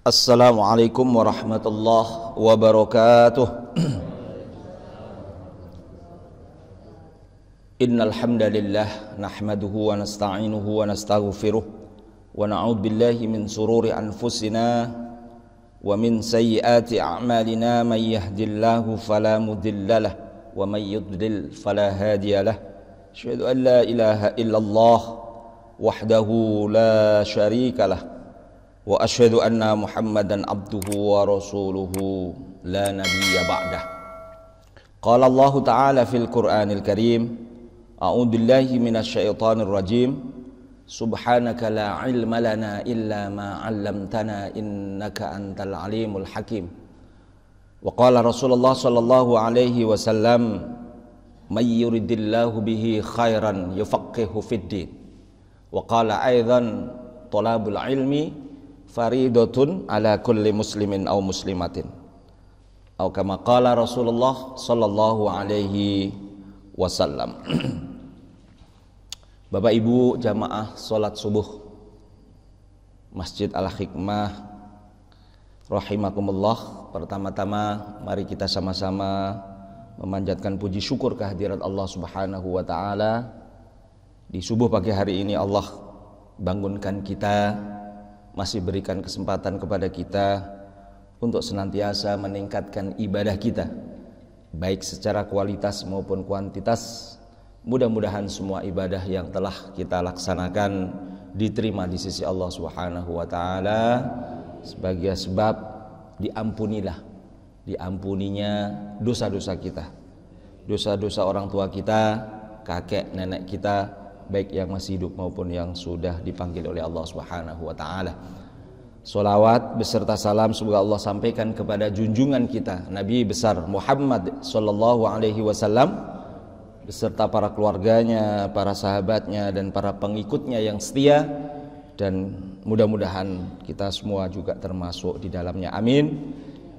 Assalamualaikum warahmatullahi wabarakatuh. Innal hamdalillah nahmaduhu wa nasta'inuhu wa nastaghfiruh wa na'udzu billahi min sururi anfusina wa min sayyiati a'malina may yahdihillahu fala mudhillalah wa may yudlil fala hadiyalah. Asyhadu an la ilaha illallah wahdahu la syarikalah wa asyhadu anna Muhammadan abduhu wa rasuluhu la nabiyya ba'dah. Qala Allah Ta'ala fil Qur'anil Karim, a'udzu billahi minasy syaithanir rajim. Subhanaka la ilma lana illa ma 'allamtana innaka antal alimul hakim. Wa qala Rasulullah sallallahu alaihi wasallam, may yuridillahu bihi khairan yufaqihu fid din. Wa qala aidan, talabul ilmi faridatun ala kulli muslimin aw muslimatin. Atau kama qala Rasulullah sallallahu alaihi wasallam. Bapak Ibu jamaah salat subuh Masjid Al-Hikmah rahimakumullah, pertama-tama mari kita sama-sama memanjatkan puji syukur kehadirat Allah Subhanahu wa taala. Di subuh pagi hari ini Allah bangunkan kita, masih berikan kesempatan kepada kita untuk senantiasa meningkatkan ibadah kita, baik secara kualitas maupun kuantitas. Mudah-mudahan semua ibadah yang telah kita laksanakan diterima di sisi Allah Subhanahu wa taala sebagai sebab diampuninya dosa-dosa kita, dosa-dosa orang tua kita, kakek nenek kita, baik yang masih hidup maupun yang sudah dipanggil oleh Allah Subhanahu wa taala. Sholawat beserta salam semoga Allah sampaikan kepada junjungan kita Nabi besar Muhammad sallallahu alaihi wasallam beserta para keluarganya, para sahabatnya dan para pengikutnya yang setia, dan mudah-mudahan kita semua juga termasuk di dalamnya. Amin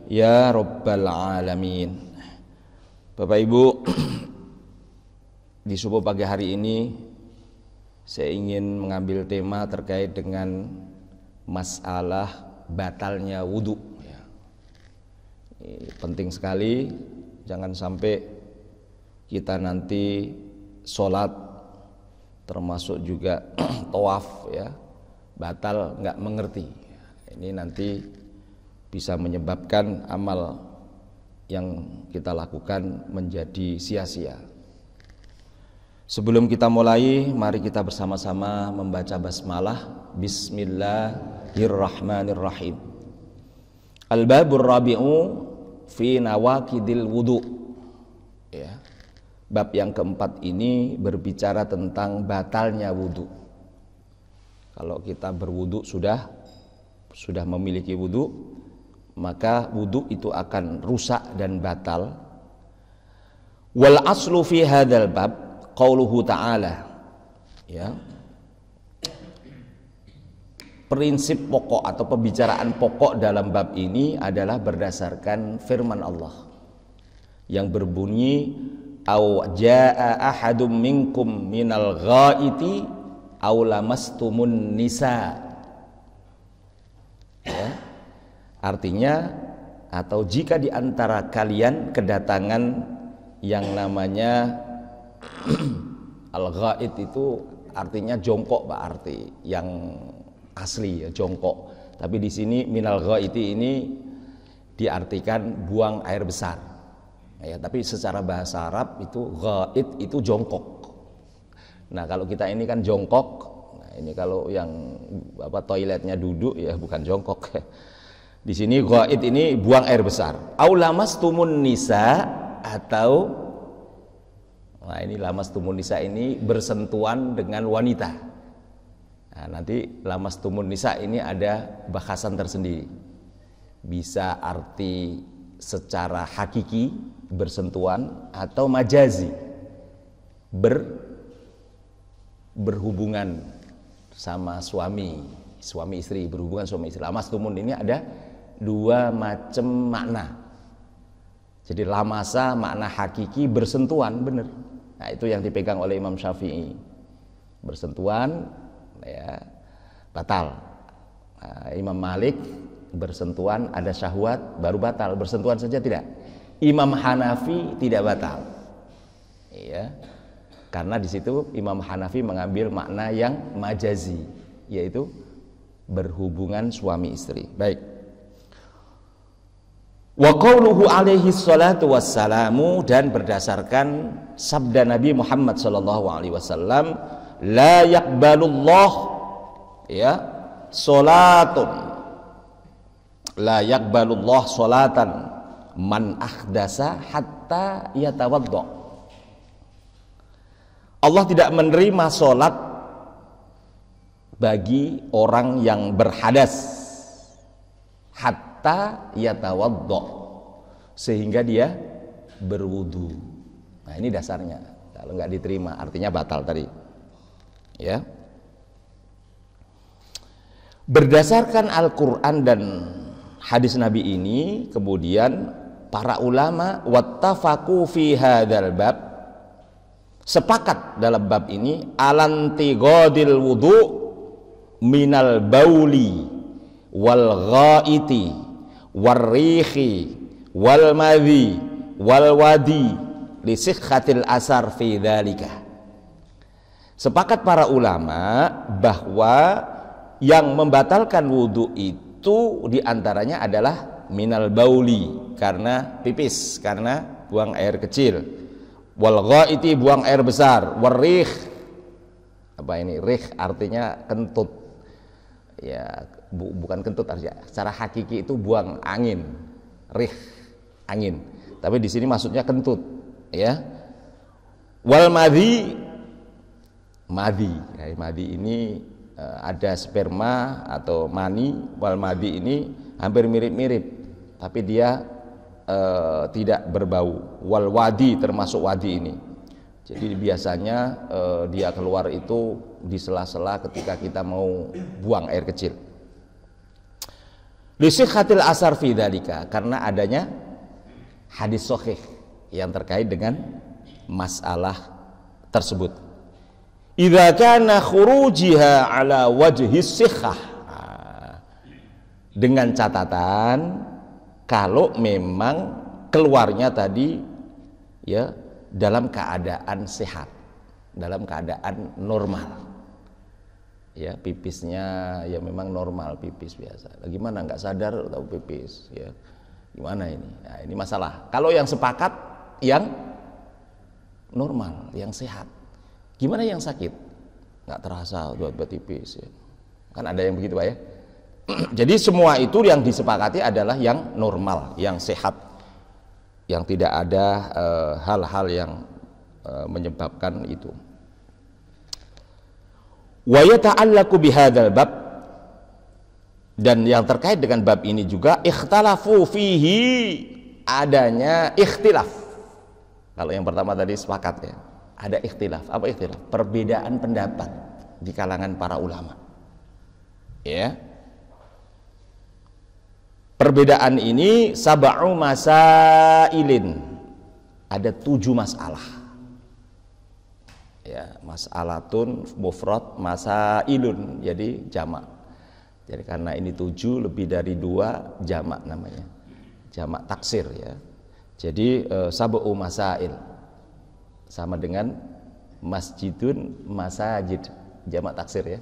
ya rabbal alamin. Bapak Ibu, di subuh pagi hari ini saya ingin mengambil tema terkait dengan masalah batalnya wudu. Ini penting sekali, jangan sampai kita nanti sholat termasuk juga tawaf batal nggak mengerti. Ini nanti bisa menyebabkan amal yang kita lakukan menjadi sia-sia. Sebelum kita mulai, mari kita bersama-sama membaca basmalah. Bismillahirrahmanirrahim. Al-babur rabi'u fi nawaqidil wudu. Bab yang keempat ini berbicara tentang batalnya wudu. Kalau kita berwudu sudah memiliki wudu, maka wudu itu akan rusak dan batal. Wal aslu fi hadzal bab qauluhu ta'ala. Prinsip pokok atau pembicaraan pokok dalam bab ini adalah berdasarkan firman Allah yang berbunyi, aw jaa ahadum minkum minal ghaiti aw lamastumun nisa. Artinya, atau jika di antara kalian kedatangan yang namanya al-ghait, itu artinya jongkok, Pak, arti yang asli jongkok. Tapi di sini minal ghaiti ini diartikan buang air besar. Tapi secara bahasa Arab itu ghaid itu jongkok. Nah, kalau kita ini kan jongkok. Nah, ini kalau yang toiletnya duduk bukan jongkok. Di sini ghaid ini buang air besar. Au lamastumun nisa, atau ini lamastumun nisa ini bersentuhan dengan wanita. Nah, nanti lamastumun nisa ini ada bahasan tersendiri. Bisa arti secara hakiki bersentuhan atau majazi berhubungan sama suami istri, berhubungan suami istri. Lamastumun ini ada dua macam makna. Jadi lamasa makna hakiki bersentuhan, benar. Nah, itu yang dipegang oleh Imam Syafi'i. Bersentuhan batal. Imam Malik bersentuhan, ada syahwat baru batal, bersentuhan saja tidak. Imam Hanafi tidak batal. Ya. Karena di situ Imam Hanafi mengambil makna yang majazi, yaitu berhubungan suami istri. Baik. Wa qauluhu alaihi salatu wassalamu, dan berdasarkan sabda Nabi Muhammad sallallahu alaihi wasallam, la yaqbalullah ya salatun, la yaqbalullah salatan man ahdasa hatta yatawadda. Allah tidak menerima salat bagi orang yang berhadas hatta yatawadda, sehingga dia berwudu. Nah, ini dasarnya. Kalau nggak diterima artinya batal tadi. Ya. Berdasarkan Al-Qur'an dan hadis Nabi ini, kemudian para ulama wattafaqu fi hadzal bab, sepakat dalam bab ini, alantiqadil wudu minal bauli wal ghaiti war rihi wal madhi wal wadi li sihhatil asar fi dzalika. Sepakat para ulama bahwa yang membatalkan wudu itu diantaranya adalah minal bauli, karena pipis, karena buang air kecil, wal ghaiti, buang air besar, war rih, apa ini rih artinya kentut ya, bukan kentut artinya, secara hakiki itu buang angin, rih angin, tapi di sini maksudnya kentut ya. Wal madhi, madhi ya, madhi ini ada sperma atau mani. Wal madhi ini hampir mirip-mirip, tapi dia tidak berbau. Wal wadi, termasuk wadi ini. Jadi biasanya dia keluar itu di sela-sela ketika kita mau buang air kecil. Lisihhatil asar fi dzalika, karena adanya hadis sahih yang terkait dengan masalah tersebut. Idza kana khurujiha ala wajhi sihhah, dengan catatan kalau memang keluarnya tadi ya dalam keadaan sehat, dalam keadaan normal ya, pipisnya ya memang normal, pipis biasa. Gimana nggak sadar tahu pipis ya, gimana ini? Nah, ini masalah. Kalau yang sepakat yang normal, yang sehat. Gimana yang sakit? Nggak terasa buat pipis ya. Kan ada yang begitu Pak ya. Jadi semua itu yang disepakati adalah yang normal, yang sehat, yang tidak ada hal-hal yang menyebabkan itu. Wa yata'allaqu bihadzal bab, dan yang terkait dengan bab ini juga ikhtalafu fihi, adanya ikhtilaf. Kalau yang pertama tadi sepakat ya, ada ikhtilaf. Apa ikhtilaf? Perbedaan pendapat di kalangan para ulama. Ya. Perbedaan ini sab'u masailin. Ada 7 masalah. Ya, masalatun mufrad, masailun, jadi jamak. Jadi karena ini 7 lebih dari 2 jamak namanya. Jamak taksir ya. Jadi sab'u masail sama dengan masjidun masajid, jamak taksir ya.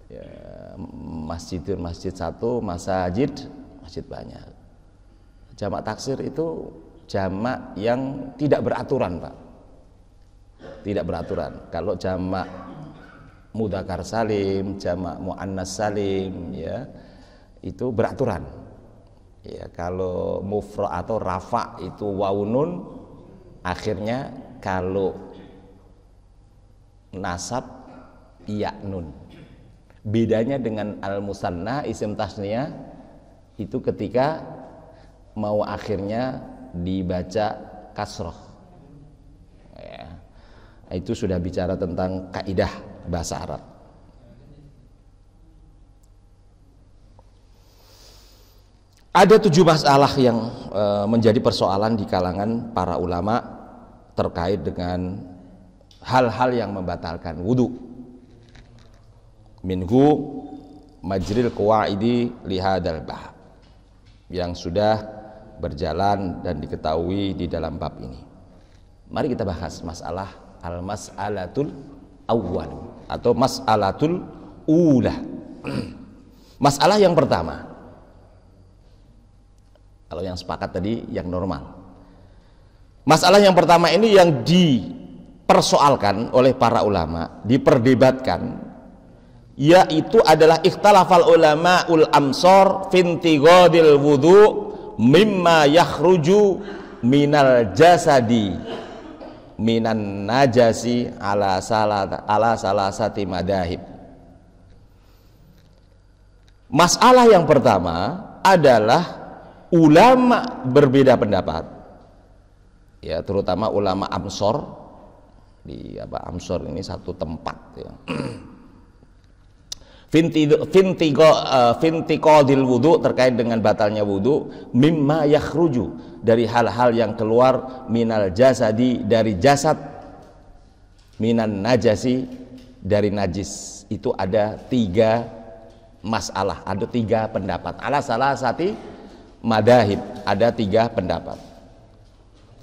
Ya, masjidun masjid 1, masajid masjid banyak. Jamak taksir itu jamak yang tidak beraturan Pak, tidak beraturan. Kalau jamak mudzakkar salim, jamak muannas salim ya, itu beraturan ya. Kalau mufrad atau rafa itu waunun akhirnya, kalau nasab iya nun. Bedanya dengan al-musanna isim tasniyah itu ketika mau akhirnya dibaca kasroh ya. Itu sudah bicara tentang kaidah bahasa Arab. Ada 7 masalah yang menjadi persoalan di kalangan para ulama terkait dengan hal-hal yang membatalkan wudu. Minhu majril qawaidi lihadal bab. yang sudah berjalan dan diketahui di dalam bab ini. Mari kita bahas masalah al-mas'alatul awwal atau mas'alatul ula. Masalah yang pertama, kalau yang sepakat tadi yang normal. Masalah yang pertama ini yang dipersoalkan oleh para ulama, diperdebatkan, yaitu adalah ikhtalafal ulama'ul amsor fintigodil wudu mimma yakhruju minal jasadi minan najasi ala salasati madahib. Masalah yang pertama adalah ulama berbeda pendapat, ya, terutama ulama Amsor. Di Amsor ini satu tempat, ya. Fintiqadil wudu, terkait dengan batalnya wudu, mimma yakhruju, dari hal-hal yang keluar, minal jasadi, dari jasad, minan najasi, dari najis. Itu ada 3 masalah, ada 3 pendapat. Ala salasati madahib, ada 3 pendapat.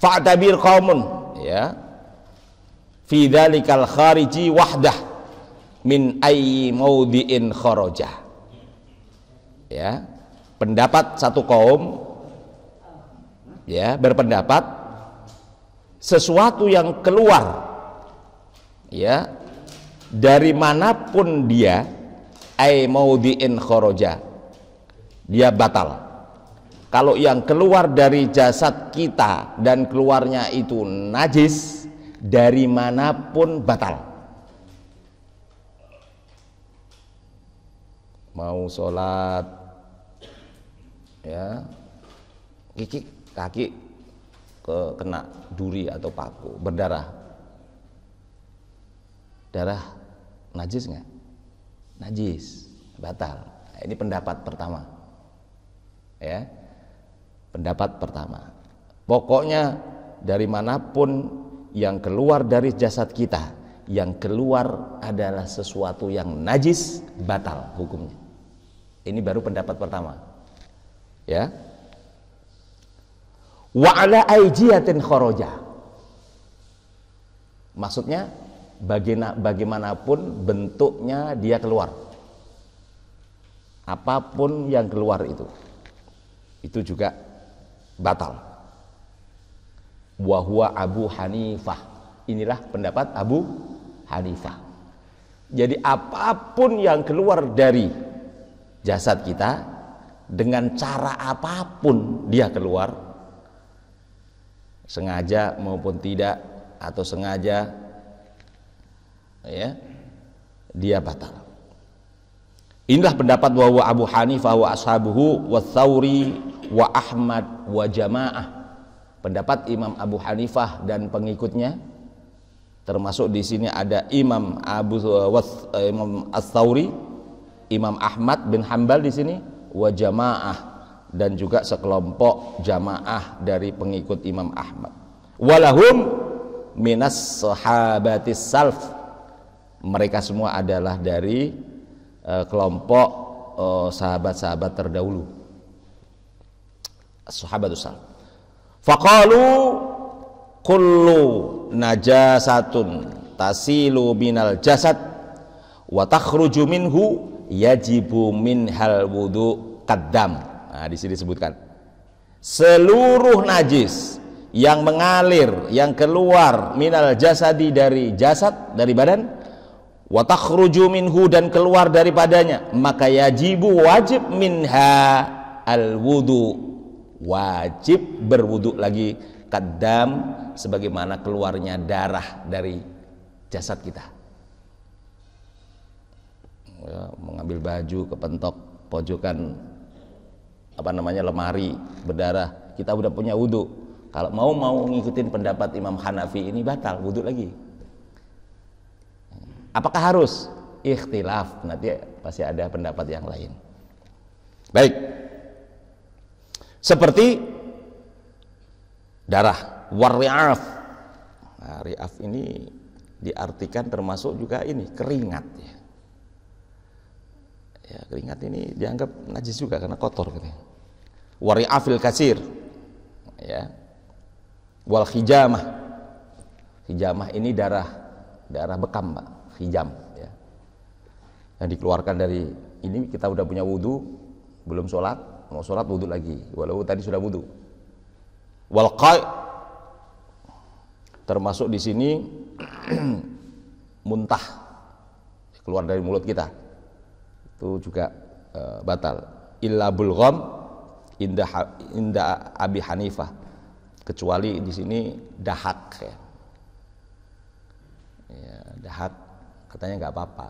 Fa'tabir qaumun, ya, fi dzalikal khariji wahdah min ayyi maudiin kharaja. Ya, pendapat satu kaum, ya, berpendapat sesuatu yang keluar, ya, dari manapun dia, ay maudiin kharaja, dia batal. Kalau yang keluar dari jasad kita dan keluarnya itu najis, dari manapun batal. Mau sholat, ya, kaki kena duri atau paku, berdarah, darah najis nggak? Najis, batal. Nah, ini pendapat pertama, ya, pendapat pertama. Pokoknya dari manapun yang keluar dari jasad kita, yang keluar adalah sesuatu yang najis, batal hukumnya. Ini baru pendapat pertama, ya. Wa ala aijiatin kharaja, maksudnya bagaimanapun bentuknya dia keluar, apapun yang keluar itu juga batal. Wa huwa Abu Hanifah, inilah pendapat Abu Hanifah. Jadi apapun yang keluar dari jasad kita, dengan cara apapun dia keluar, sengaja maupun tidak, atau sengaja, ya, dia batal. Inilah pendapat wa Abu Hanifah wa ashabuhu wa Tsauri wa Ahmad wa jamaah. Pendapat Imam Abu Hanifah dan pengikutnya, termasuk di sini ada Imam Imam Ats-Tsauri, Imam Ahmad bin Hanbal di sini, wa jamaah, dan juga sekelompok jamaah dari pengikut Imam Ahmad. Walahum minas sahabatis salaf, mereka semua adalah dari kelompok sahabat-sahabat terdahulu, sahabatus salaf. Faqalu kullu najasatun tasilu minal jasad wa takhruju minhu yajibu minhal wudu qaddam. Nah, di sini disebutkan seluruh najis yang mengalir, yang keluar, minal jasadi, dari jasad, dari badan, wa takhruju minhu, dan keluar daripadanya, maka yajibu, wajib, minha al wudu, wajib berwudu lagi, qaddam, sebagaimana keluarnya darah dari jasad kita. Ya, mengambil baju kepentok pojokan lemari, berdarah, kita udah punya wudu. Kalau mau ngikutin pendapat Imam Hanafi ini, batal wudu lagi. Apakah harus? Ikhtilaf, nanti pasti ada pendapat yang lain. Baik, seperti darah warri'af. Nah, ri'af ini diartikan termasuk juga ini keringat, ya. Ya, keringat ini dianggap najis juga karena kotor katanya. wari'afil kasir, ya, wal hijamah. Hijamah ini darah bekam, Pak, hijam, ya, yang dikeluarkan dari ini. Kita udah punya wudu, belum sholat, mau sholat wudu lagi, walau tadi sudah wudu. Wal qai, termasuk di sini muntah, keluar dari mulut kita, itu juga batal. Illa bulgham inda Abi Hanifah, kecuali di sini dahak, ya. Ya, dahak katanya nggak apa-apa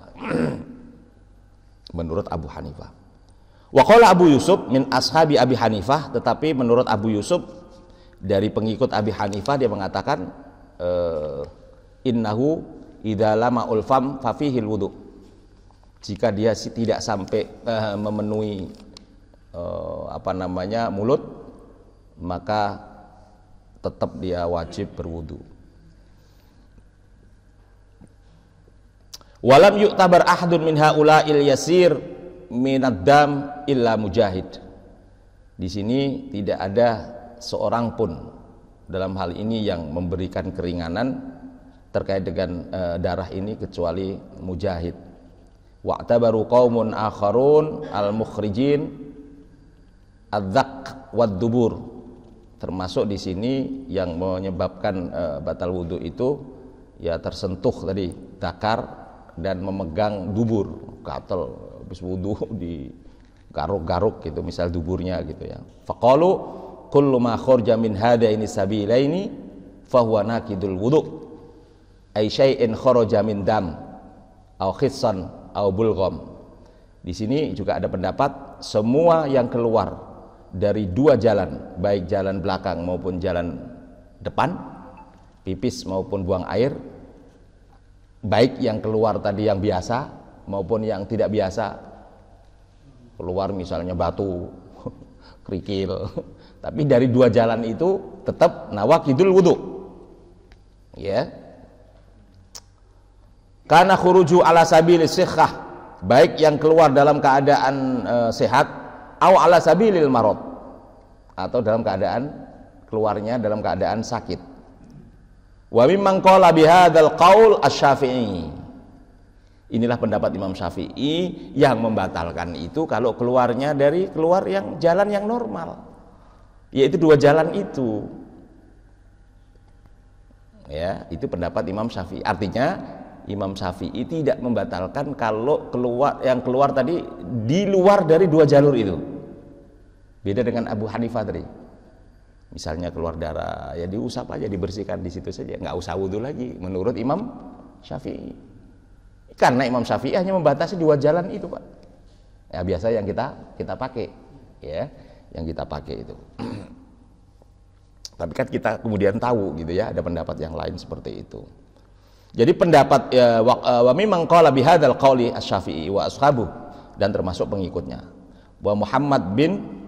menurut Abu Hanifah. Wa qala Abu Yusuf min ashabi Abi Hanifah, tetapi menurut Abu Yusuf dari pengikut Abi Hanifah, dia mengatakan innahu idza lama ulfam fa fihi wudu. Jika dia tidak sampai memenuhi mulut, maka tetap dia wajib berwudu. Walam yu'tabar ahadun min haula'il yasir minad dam illa mujahid. Di sini tidak ada seorang pun dalam hal ini yang memberikan keringanan terkait dengan darah ini kecuali mujahid. Wa'tabaru qaumun akharun al-mukhrijin adzaq wad-dubur. Termasuk di sini yang menyebabkan batal wudu itu ya tersentuh tadi dakar dan memegang dubur, gatel habis wudu di garuk-garuk gitu, misal duburnya gitu ya. Faqalu kullu ma kharaja min hadaini sabilaini fahuwa naqidul wudu ay syai'in kharaja min dam au khissan au bulgham. Di sini juga ada pendapat semua yang keluar dari dua jalan, baik jalan belakang maupun jalan depan, pipis maupun buang air, baik yang keluar tadi yang biasa maupun yang tidak biasa, keluar misalnya batu, kerikil, tapi dari dua jalan itu tetap nawaqidul wudu, ya. Karena khuruju ala sabilis sihhah, baik yang keluar dalam keadaan sehat, au ala sabilil marad, atau dalam keadaan keluarnya dalam keadaan sakit. Wa mimman qala bihadzal qaul asy-Syafi'i. Inilah pendapat Imam Syafi'i yang membatalkan itu kalau keluarnya dari keluar yang jalan yang normal, yaitu dua jalan itu. Ya, itu pendapat Imam Syafi'i. Artinya Imam Syafi'i tidak membatalkan kalau yang keluar tadi di luar dari dua jalur itu. Beda dengan Abu Hanifah tadi. Misalnya keluar darah, ya diusap aja, dibersihkan di situ saja, nggak usah wudu lagi menurut Imam Syafi'i. Karena Imam Syafi'i hanya membatasi dua jalan itu, Pak. Ya biasa yang kita pakai, ya, yang kita pakai itu. Tapi kan kita kemudian tahu gitu ya, ada pendapat yang lain seperti itu. Jadi pendapat wa mimman qala bihadzal qauli asy-Syafi'i wa ashabu, dan termasuk pengikutnya. Wa Muhammad bin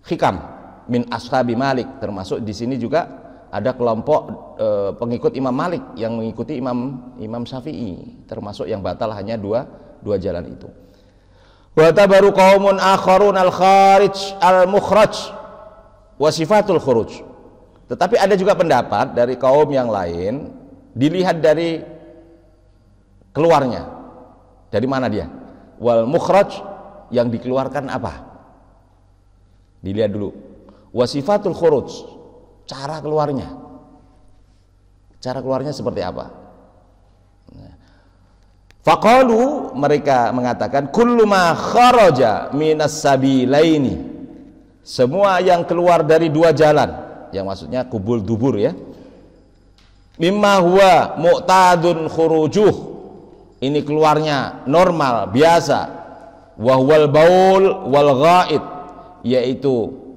Hikam min ashabi Malik, termasuk di sini juga ada kelompok pengikut Imam Malik yang mengikuti Imam Syafi'i, termasuk yang batal hanya dua jalan itu. Wa tabaru qaumun akharun al-kharij al-mukhraj wa sifatul khuruj. Tetapi ada juga pendapat dari kaum yang lain, dilihat dari keluarnya, dari mana dia, wal mukhraj, yang dikeluarkan apa, dilihat dulu. Wasifatul khuruj, cara keluarnya seperti apa. Faqalu, mereka mengatakan kullu ma kharaja minas sabilaini, semua yang keluar dari dua jalan, yang maksudnya kubul dubur ya, mimma huwa mu'tadun khurujuh, ini keluarnya normal biasa, wa huwal baul wal ghaid, yaitu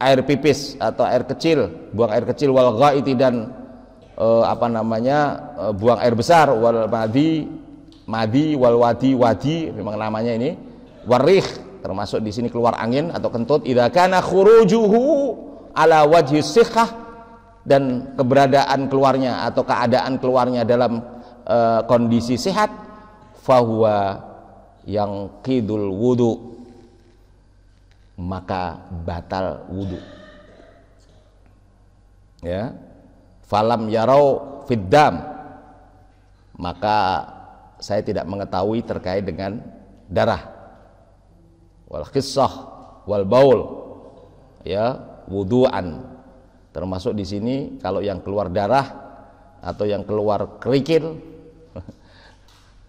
air pipis atau air kecil, buang air kecil, wal ghaiti, dan buang air besar, wal madi wal wadi, memang namanya ini, warih, termasuk di sini keluar angin atau kentut, idza kana khurujuhu ala wajhi sihhah, dan keberadaan keluarnya atau keadaan keluarnya dalam kondisi sehat, fahuwa yang qidul wudu, maka batal wudu. Ya, falam yarau fiddam, maka saya tidak mengetahui terkait dengan darah, wal khissah wal baul, ya, wudu'an. Termasuk di sini kalau yang keluar darah atau yang keluar kerikil,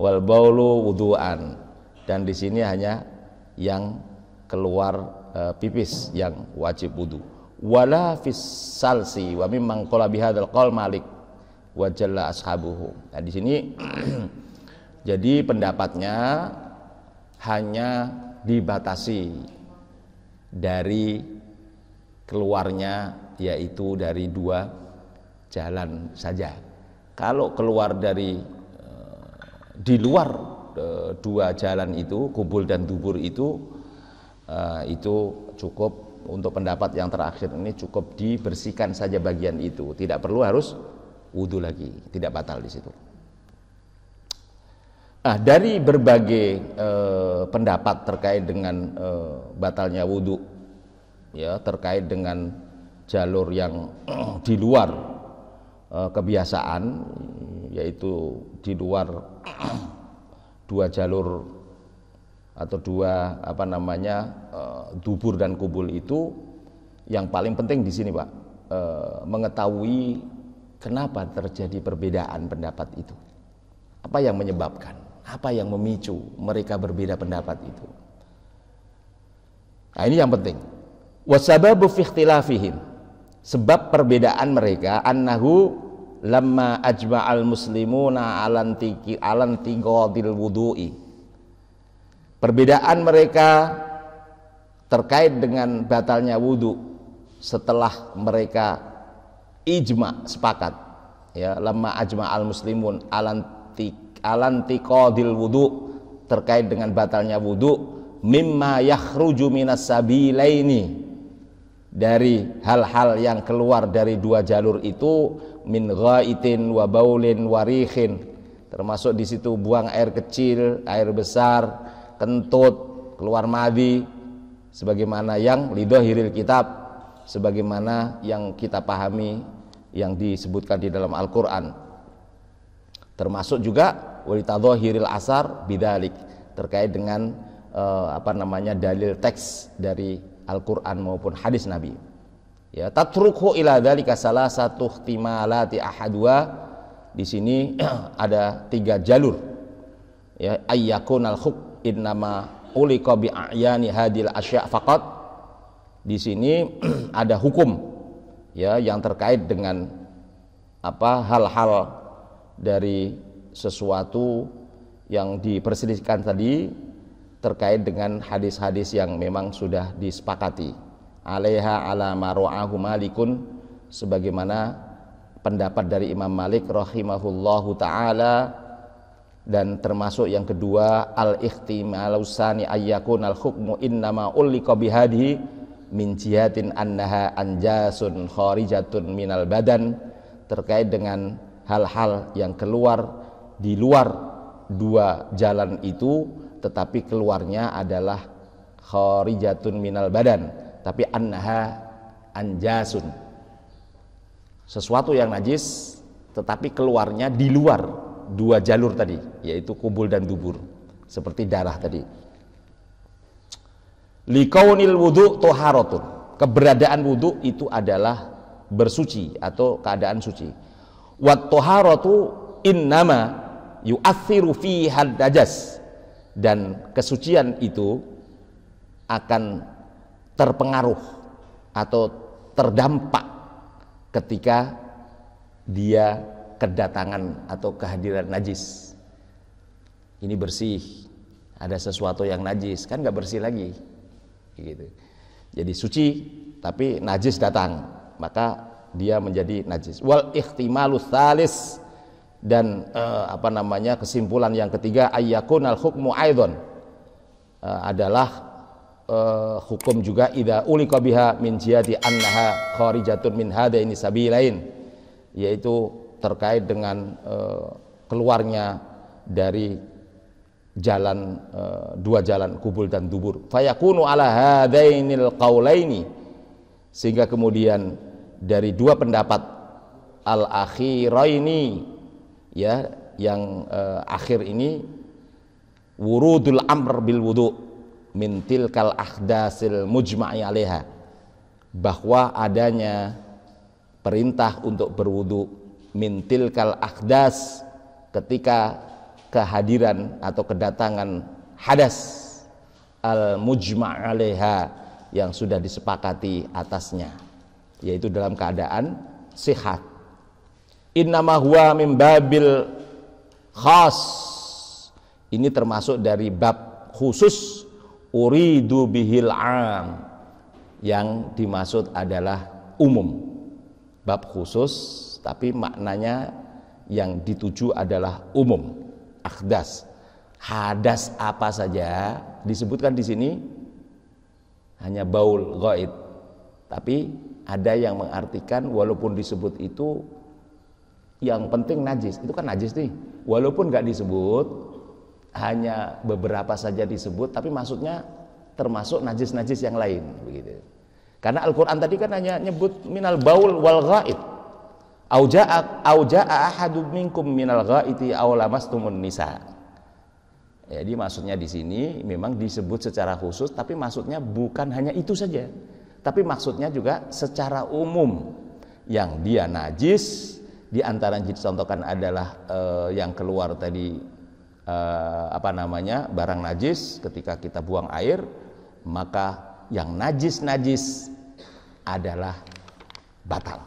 wal baulu wudu'an, dan di sini hanya yang keluar pipis yang wajib wudu. Wala fis salsi wa mimman qala bihadzal qaul Malik wa jalla ashabuhu. Nah, di sini jadi pendapatnya hanya dibatasi dari keluarnya, yaitu dari 2 jalan saja. Kalau keluar dari di luar 2 jalan itu, kubul dan dubur itu cukup. Untuk pendapat yang terakhir ini cukup dibersihkan saja bagian itu, tidak perlu harus wudu lagi, tidak batal di situ. Nah, dari berbagai pendapat terkait dengan batalnya wudu, ya, terkait dengan jalur yang di luar kebiasaan, yaitu di luar 2 jalur atau 2 dubur dan kubul itu, yang paling penting di sini, Pak, mengetahui kenapa terjadi perbedaan pendapat itu. Apa yang menyebabkan? Apa yang memicu mereka berbeda pendapat itu? Nah, ini yang penting. Wasababu fi ikhtilafihim, sebab perbedaan mereka, annahu lamma ajma'al muslimuna alantiqadil wudu'i. Perbedaan mereka terkait dengan batalnya wudu setelah mereka ijma, sepakat, ya, lamma ajma'al muslimun alantiqadil wudu, terkait dengan batalnya wudu, mimma yakhruju minas sabilaini, dari hal-hal yang keluar dari 2 jalur itu, min ghaitin wa baulin wa rikhin, termasuk di situ buang air kecil, air besar, kentut, keluar madhi, sebagaimana yang lidhahiril kitab, sebagaimana yang kita pahami yang disebutkan di dalam Al-Qur'an. Termasuk juga walitadhahiril asar bidzalik, terkait dengan dalil teks dari Al-Qur'an maupun hadis Nabi. Ya, tatruku ila dzalika salasatu ihtimalati ahadwa. Di sini ada 3 jalur. Ya, ayyakunal hukm innama ulika bi a'yani hadil asya' faqat. Di sini ada hukum, ya, yang terkait dengan hal-hal dari sesuatu yang diperselisihkan tadi, terkait dengan hadis-hadis yang memang sudah disepakati. Alaiha ala ma ra'ahu Malikun, sebagaimana pendapat dari Imam Malik rahimahullahu taala. Dan termasuk yang kedua, al-ihtimalu tsani ayyakun al-hukmu innama ulika bihadhi min jihatin annaha anjasun kharijatun minal badan, terkait dengan hal-hal yang keluar di luar 2 jalan itu, tetapi keluarnya adalah kharijatun minal badan, tapi annaha anjasun, sesuatu yang najis tetapi keluarnya di luar 2 jalur tadi, yaitu kubul dan dubur, seperti darah tadi. Likaunil wudu toharatun, keberadaan wudu itu adalah bersuci atau keadaan suci. Wat toharatu innama yu'athiru fiha najas, dan kesucian itu akan terpengaruh atau terdampak ketika dia kedatangan atau kehadiran najis. Ini bersih, ada sesuatu yang najis, kan nggak bersih lagi, gitu. Jadi suci tapi najis datang, maka dia menjadi najis. Wal ihtimalu tsalis, dan kesimpulan yang ketiga, ayyakunal hukmu aidon, adalah hukum juga idza ulika biha min jihati annaha kharijatun min hadaini sabilain, yaitu terkait dengan keluarnya dari jalan dua jalan kubul dan dubur. Fayakunu ala hadainil qaulaini, sehingga kemudian dari dua pendapat al-akhiraini, ya, yang akhir ini, wurudul amr bil wudu min tilkal ahdasil mujma'i alaiha, bahwa adanya perintah untuk berwudu min tilkal ahdas, ketika kehadiran atau kedatangan hadas al mujma' alaiha, yang sudah disepakati atasnya, yaitu dalam keadaan sehat. Innama huwa min babil khas, ini termasuk dari bab khusus, uridu bihil am, yang dimaksud adalah umum. Bab khusus tapi maknanya yang dituju adalah umum. Ahdas, hadas apa saja disebutkan di sini hanya baul ghaid, tapi ada yang mengartikan walaupun disebut itu yang penting najis, itu kan najis nih, walaupun nggak disebut, hanya beberapa saja disebut, tapi maksudnya termasuk najis-najis yang lain, begitu. Karena Al-Quran tadi kan hanya nyebut minal baul wal ghaid, auja'a ahadum minkum minal ghaiti aw lamastumun nisa. Jadi maksudnya di sini memang disebut secara khusus, tapi maksudnya bukan hanya itu saja, tapi maksudnya juga secara umum yang dia najis. Di antara yang dicontohkan adalah yang keluar tadi barang najis ketika kita buang air, maka yang najis-najis adalah batal.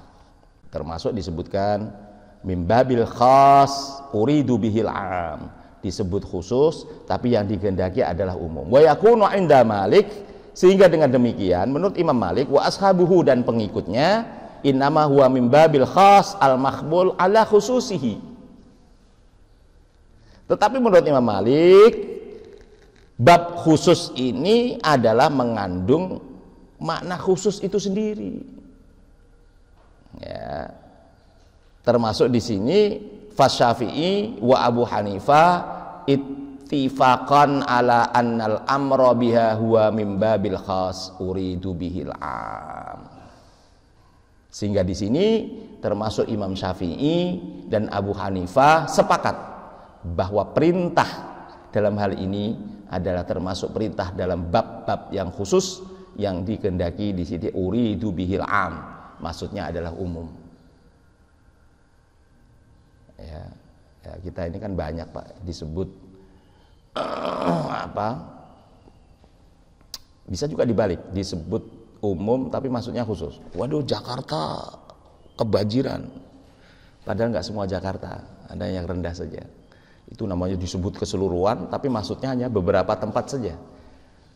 Termasuk disebutkan mimbabil khas uridu bihil am, disebut khusus tapi yang digendaki adalah umum. Wa yakunu inda Malik, sehingga dengan demikian menurut Imam Malik wa ashabuhu dan pengikutnya, innama huwa min babil khas al makhbul ala khususihi. Tetapi menurut Imam Malik, bab khusus ini adalah mengandung makna khusus itu sendiri. Ya. Termasuk di sini Fasyafi'i wa Abu Hanifah ittifaqan ala annal amra biha huwa min babil khas uridu bihil am. Sehingga di sini termasuk Imam Syafi'i dan Abu Hanifah sepakat bahwa perintah dalam hal ini adalah termasuk perintah dalam bab-bab yang khusus, yang dikehendaki di sini uridu bihil am, maksudnya adalah umum. Ya, kita ini kan banyak Pak disebut bisa juga dibalik, disebut umum tapi maksudnya khusus. Waduh, Jakarta kebanjiran, padahal nggak semua Jakarta, ada yang rendah saja. Itu namanya disebut keseluruhan tapi maksudnya hanya beberapa tempat saja.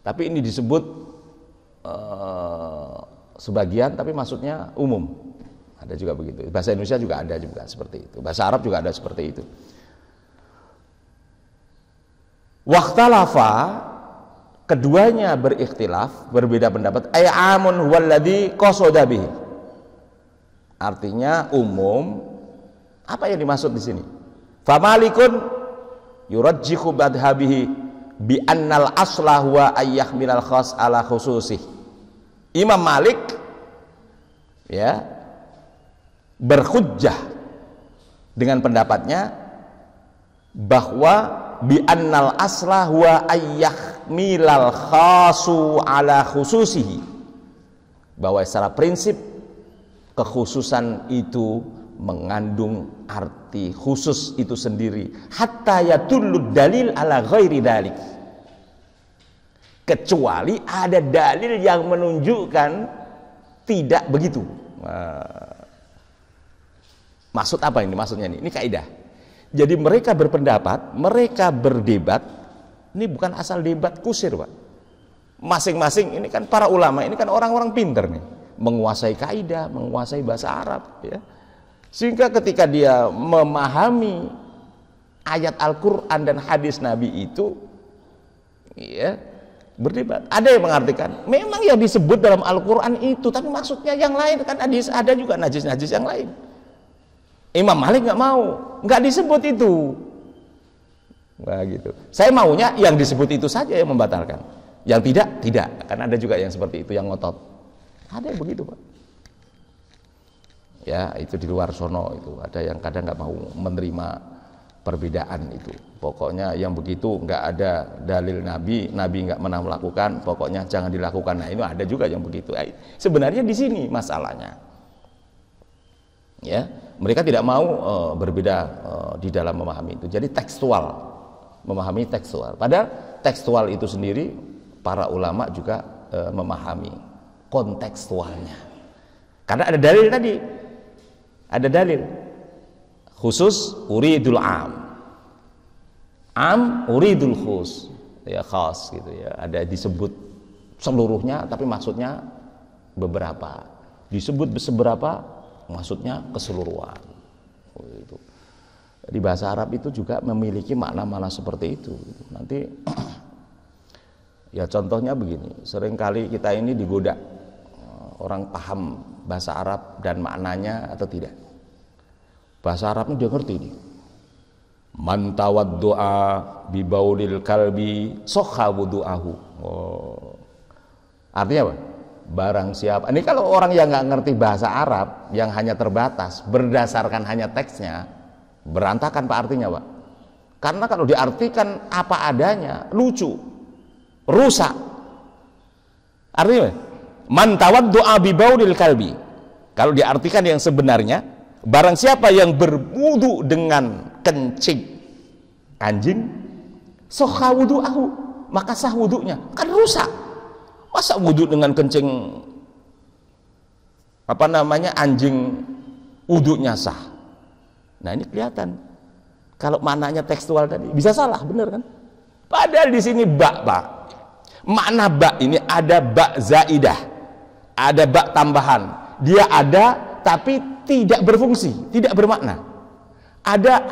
Tapi ini disebut sebagian tapi maksudnya umum, ada juga begitu. Bahasa Indonesia juga ada juga seperti itu, bahasa Arab juga ada seperti itu. Waqtalafa, keduanya berikhtilaf, berbeda pendapat. Amun huwallazi qasada bihi, artinya umum. Apa yang dimaksud di sini? Famalikun yurajjihu badhabihi bi annal asla huwa ayyahmilal khas ala khususih. Imam Malik ya berhujjah dengan pendapatnya bahwa bi annal asla huwa ayyahmilal khasu ala khususihi, bahwa secara prinsip kekhususan itu mengandung arti khusus itu sendiri, hatta yadullu dalil ala ghairi dalik, kecuali ada dalil yang menunjukkan tidak begitu. Maksud apa ini? Maksudnya ini kaidah. Jadi mereka berpendapat, mereka berdebat, ini bukan asal debat kusir Pak. Masing-masing ini kan para ulama, ini kan orang-orang pinter nih, menguasai kaidah, menguasai bahasa Arab ya. Sehingga ketika dia memahami ayat Al-Quran dan hadis Nabi itu ya, berdebat. Ada yang mengartikan memang yang disebut dalam Al-Quran itu, tapi maksudnya yang lain, kan ada juga najis-najis yang lain. Imam Malik nggak mau, nggak disebut itu. Nah, gitu. Saya maunya yang disebut itu saja yang membatalkan. Yang tidak. Karena ada juga yang seperti itu yang ngotot. Ada yang begitu, Pak. Ya, itu di luar sono itu. Ada yang kadang nggak mau menerima perbedaan itu. Pokoknya yang begitu nggak ada dalil Nabi nggak pernah melakukan. Pokoknya jangan dilakukan. Nah, ini ada juga yang begitu. Sebenarnya di sini masalahnya. Ya, mereka tidak mau berbeda di dalam memahami itu. Jadi tekstual. Memahami tekstual. Padahal tekstual itu sendiri para ulama juga memahami kontekstualnya. Karena ada dalil tadi. Ada dalil. Khusus uridul am. Am uridul khus. Ya khas gitu ya. Ada disebut seluruhnya tapi maksudnya beberapa. Disebut beberapa maksudnya keseluruhan. Itu. Di bahasa Arab itu juga memiliki makna-makna seperti itu. Nanti ya contohnya begini, seringkali kita ini digoda orang paham bahasa Arab dan maknanya atau tidak. Bahasa Arabnya dia ngerti nih. Man tawaddu'a bi baulil kalbi sokha wudu'ahu. Oh. Artinya apa? Barang siapa. Ini kalau orang yang nggak ngerti bahasa Arab yang hanya terbatas berdasarkan hanya teksnya, berantakan Pak artinya, Pak. Karena kalau diartikan apa adanya, lucu, rusak. Artinya man tawaddu'a bi baulil kalbi. Kalau diartikan yang sebenarnya, barang siapa yang berwudu dengan kencing anjing, sokha wudu'ahu, maka sah wudunya. Kan rusak. Masa wudu dengan kencing anjing wudunya sah? Nah, ini kelihatan. Kalau maknanya tekstual tadi bisa salah, bener kan? Padahal di sini ba, Pak. Makna ba ini ada ba zaidah, ada ba tambahan. Dia ada tapi tidak berfungsi, tidak bermakna. Ada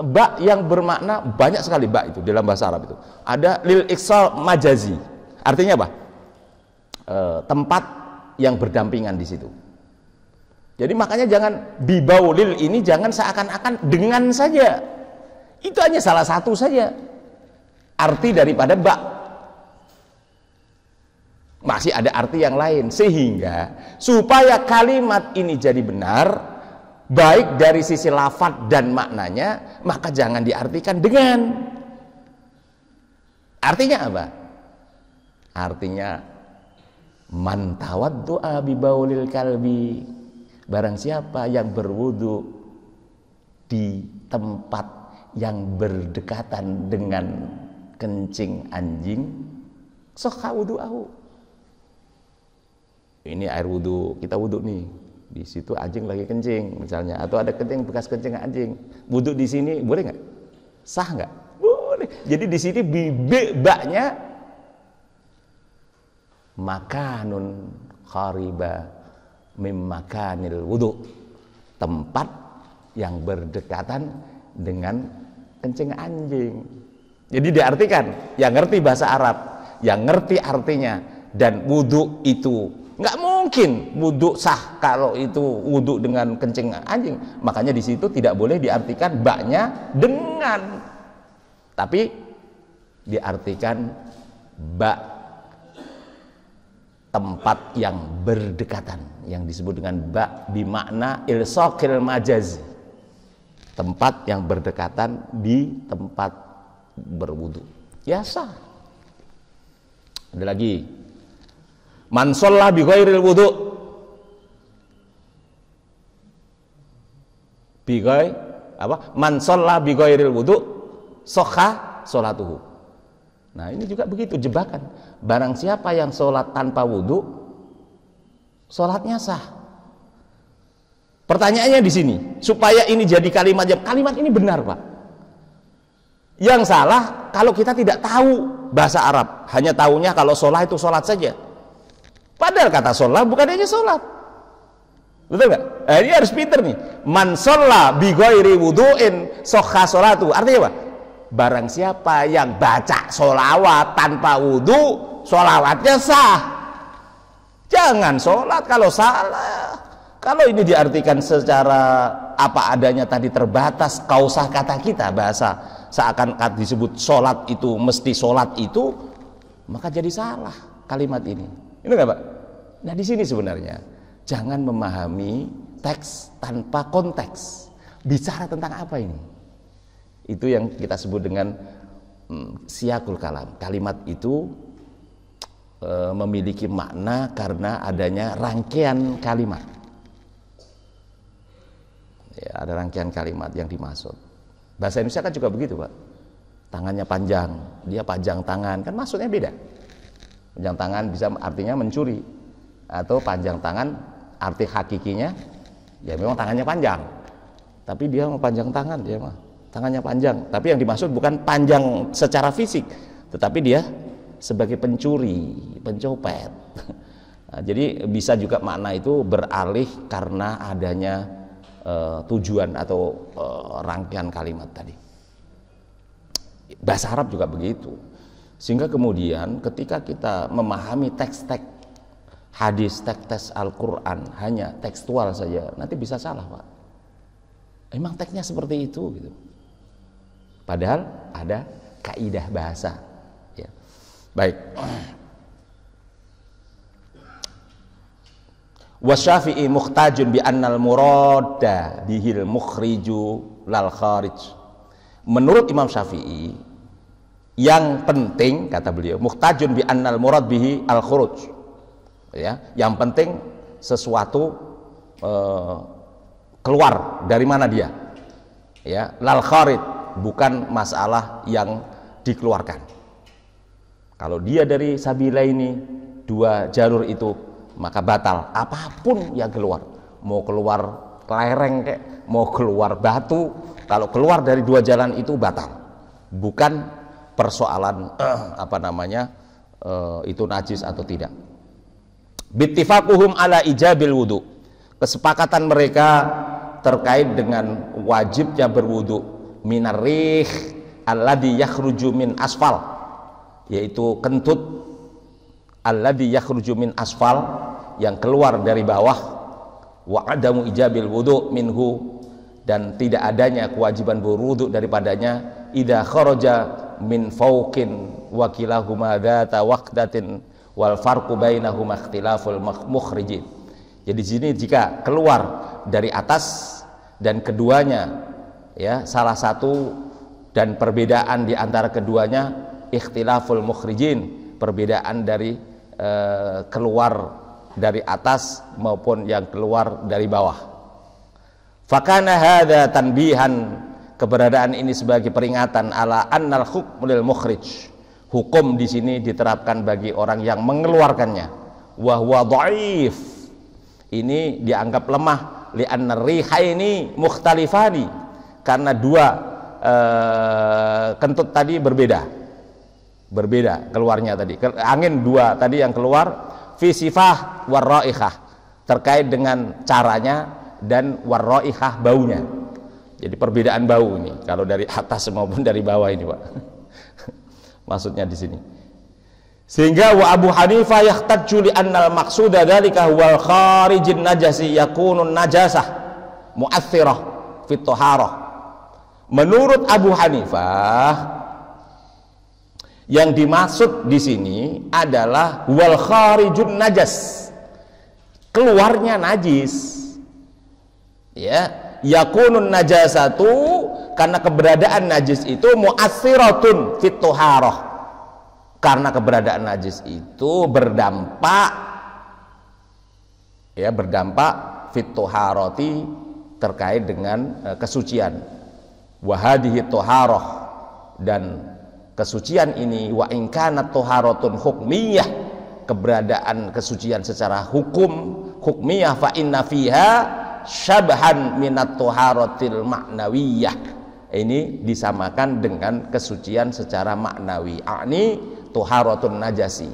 ba yang bermakna banyak sekali ba itu dalam bahasa Arab itu. Ada lil iksal majazi. Artinya apa? Tempat yang berdampingan di situ. Jadi makanya jangan bibaulil ini jangan seakan-akan dengan saja. Itu hanya salah satu saja arti daripada ba. Masih ada arti yang lain, sehingga supaya kalimat ini jadi benar baik dari sisi lafadz dan maknanya, maka jangan diartikan dengan. Artinya apa? Artinya man tawaddu'a bi baulil kalbi, barang siapa yang berwudu di tempat yang berdekatan dengan kencing anjing, sokha wudu'ahu. Ini air wudu, kita wudu nih, di situ anjing lagi kencing misalnya, atau ada kencing bekas kencing anjing, wudu di sini boleh nggak? Sah nggak? Boleh. Jadi di sini baknya makanun khariba mim makanil wudu, tempat yang berdekatan dengan kencing anjing. Jadi diartikan yang ngerti bahasa Arab, yang ngerti artinya, dan wudu itu nggak mungkin wudu sah kalau itu wudu dengan kencing anjing. Makanya di situ tidak boleh diartikan baknya dengan, tapi diartikan bak tempat yang berdekatan, yang disebut dengan ba bimakna ilsaqil majazi, tempat yang berdekatan di tempat berwudu. Ya sah. Ada lagi, man shalla bi ghairil wudu, man shalla bi ghairil wudu sahha sholatuhu. Nah, ini juga begitu jebakan. Barang siapa yang sholat tanpa wudhu, sholatnya sah. Pertanyaannya di sini, supaya ini jadi kalimat ini benar, Pak. Yang salah kalau kita tidak tahu bahasa Arab, hanya tahunya kalau sholat itu sholat saja. Padahal kata sholat bukan hanya sholat. Betul nggak? Ini harus pinter nih. Man sholla bi ghairi wudu'in sahha sholatu. Artinya apa? Barang siapa yang baca sholawat tanpa wudhu, sholawatnya sah. Jangan sholat kalau salah. Kalau ini diartikan secara apa adanya tadi, terbatas kausah kata kita, bahasa seakan disebut sholat itu mesti sholat itu, maka jadi salah kalimat ini. Ini enggak, Pak? Nah, di sini sebenarnya jangan memahami teks tanpa konteks. Bicara tentang apa ini? Itu yang kita sebut dengan siyakul kalam. Kalimat itu memiliki makna karena adanya rangkaian kalimat. Ya, ada rangkaian kalimat yang dimaksud. Bahasa Indonesia kan juga begitu, Pak. Tangannya panjang, dia panjang tangan, kan maksudnya beda. Panjang tangan bisa artinya mencuri, atau panjang tangan arti hakikinya ya memang tangannya panjang, tapi dia mau panjang tangan, dia mah tangannya panjang, tapi yang dimaksud bukan panjang secara fisik, tetapi dia sebagai pencuri, pencopet. Nah, jadi bisa juga makna itu beralih karena adanya tujuan atau rangkaian kalimat tadi. Bahasa Arab juga begitu, sehingga kemudian ketika kita memahami teks-teks hadis, teks Al-Quran hanya tekstual saja, nanti bisa salah, Pak. Emang teksnya seperti itu gitu. Padahal ada kaidah bahasa ya. Baik. Wasyafi'i muhtajun bi annal murada bihil mukhriju lal kharij. Menurut Imam Syafi'i, yang penting kata beliau, muhtajun bi annal murad bihi al khuruj. Ya, yang penting sesuatu keluar dari mana dia. Ya, lal kharij, bukan masalah yang dikeluarkan. Kalau dia dari sabila ini, dua jalur itu, maka batal apapun yang keluar, mau keluar lereng kek, mau keluar batu, kalau keluar dari dua jalan itu batal. Bukan persoalan itu najis atau tidak. Bittifaquhum ala ijabil wudu, kesepakatan mereka terkait dengan wajibnya berwudu, minar rih alladhi yakhruju min asfal, yaitu kentut alladhi yakhruju min asfal, yang keluar dari bawah, wa adamu ijabil wudu minhu, dan tidak adanya kewajiban berwudu daripadanya, idza kharaja min fawqin wa kilahuma dzata waqdatin wal farqu bainahuma ikhtilaful mukhrijin. Jadi di sini jika keluar dari atas dan keduanya ya salah satu, dan perbedaan di antara keduanya ikhtilaful mukhrijin, perbedaan dari keluar dari atas maupun yang keluar dari bawah. Fakana hadza tanbihan, keberadaan ini sebagai peringatan ala annal hukm lil mukhrij, hukum di sini diterapkan bagi orang yang mengeluarkannya. Wa huwa dhaif, ini dianggap lemah, li annar rihaini mukhtalifani, karena dua kentut tadi berbeda keluarnya tadi, angin dua tadi yang keluar, fi sifah warraihah, terkait dengan caranya, dan warraihah baunya. Jadi perbedaan bau ini kalau dari atas maupun dari bawah ini, Pak. Maksudnya di sini. Sehingga wa Abu Hanifah yahtaju li annal maqsuda dzalika wal kharijin najasi yakunun najasah mu'athirah fit thaharah. Menurut Abu Hanifah, yang dimaksud di sini adalah wal kharijun najas, keluarnya najis. Ya, yakunun najasatu, karena keberadaan najis itu mu'assiratun fit thaharah, karena keberadaan najis itu berdampak fit thaharati, terkait dengan kesucian. Wa hadhihi thaharah, dan kesucian ini wa in kanat thaharatun hukmiyah, keberadaan kesucian secara hukmiyah, fa inna fiha syabhan minat taharatil ma'nawiyah, ini disamakan dengan kesucian secara maknawi, yakni taharatun najasi,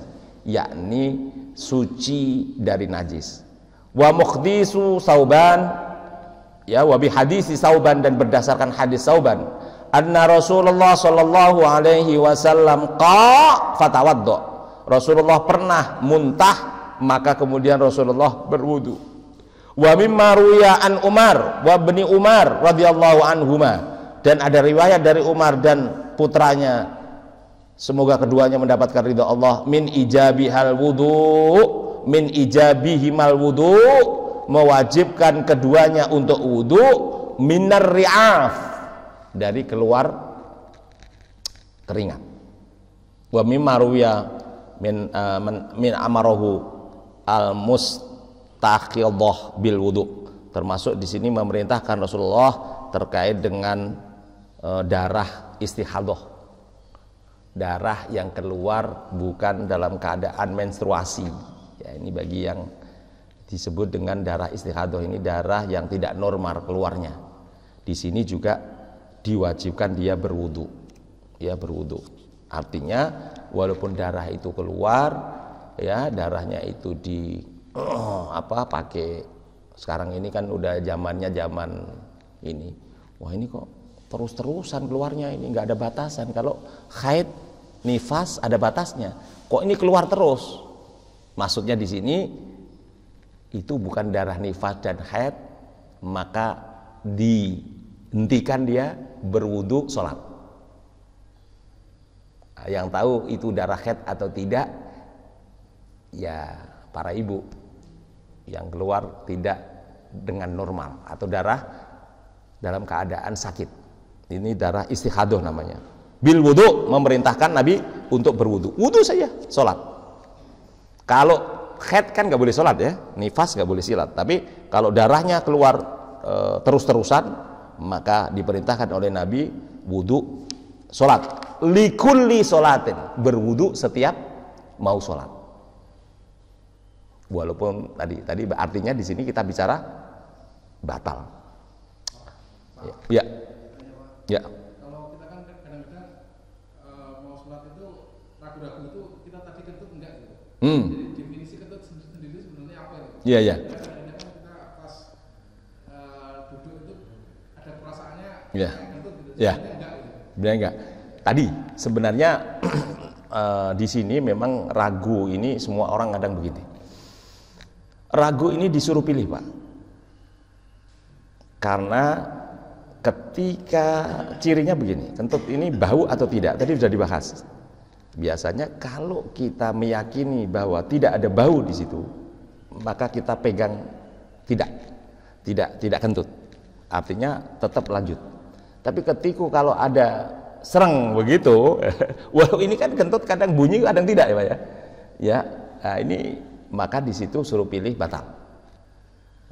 yakni suci dari najis. Wa mukhdisu sauban, ya, wa bi hadisi sauban, dan berdasarkan hadis sauban, anna Rasulullah sallallahu alaihi wasallam fatawaddo, Rasulullah pernah muntah, maka kemudian Rasulullah berwudu. Wa mimma ruya an Umar wa bni Umar radhiyallahu anhuma, dan ada riwayat dari Umar dan putranya, semoga keduanya mendapatkan ridha Allah, min ijabihal wudu, min ijabihimal wudu, mewajibkan keduanya untuk wudu, minar ri'af, dari keluar keringat. Wa mimma ruya min amarahu al mustaqidah bil wudu, termasuk di sini memerintahkan Rasulullah terkait dengan darah istihadah, darah yang keluar bukan dalam keadaan menstruasi. Ya, ini bagi yang disebut dengan darah istihadah, ini darah yang tidak normal keluarnya. Di sini juga diwajibkan dia berwudu, ya berwudu. Artinya walaupun darah itu keluar, ya darahnya itu pakai, sekarang ini kan udah zamannya zaman ini, wah ini kok terus-terusan keluarnya, ini nggak ada batasan. Kalau haid nifas ada batasnya, kok ini keluar terus. Maksudnya di sini itu bukan darah nifas dan haid, maka dihentikan dia berwudu sholat. Yang tahu itu darah haid atau tidak ya para ibu yang keluar tidak dengan normal atau darah dalam keadaan sakit, ini darah istihadah namanya. Bil wudu, memerintahkan Nabi untuk berwudu, wudu saja sholat. Kalau haid kan nggak boleh sholat ya, nifas nggak boleh sholat. Tapi kalau darahnya keluar terus-terusan, maka diperintahkan oleh Nabi wudu sholat. Likulli sholatin, berwudu setiap mau sholat. Walaupun tadi artinya di sini kita bicara batal. Ya, ya. Kalau kita kan kadang-kadang mau sholat itu ragu-ragu, itu kita tadi kentut enggak gitu. Jadi definisi kentut sendiri sebenarnya apa itu? Iya, iya. Kadang-kadang kita pas duduk itu ada perasaannya Iya. kentut gitu. Iya. Enggak gitu. Benar enggak? Tadi sebenarnya di sini memang ragu ini semua orang kadang begini. Ragu ini disuruh pilih, Pak. Karena ketika cirinya begini, kentut ini bau atau tidak, tadi sudah dibahas. Biasanya kalau kita meyakini bahwa tidak ada bau di situ, maka kita pegang tidak kentut. Artinya tetap lanjut. Tapi ketika kalau ada sereng begitu, walau ini kan kentut kadang bunyi kadang tidak ya Pak ya. Ya, nah ini maka di situ suruh pilih batal.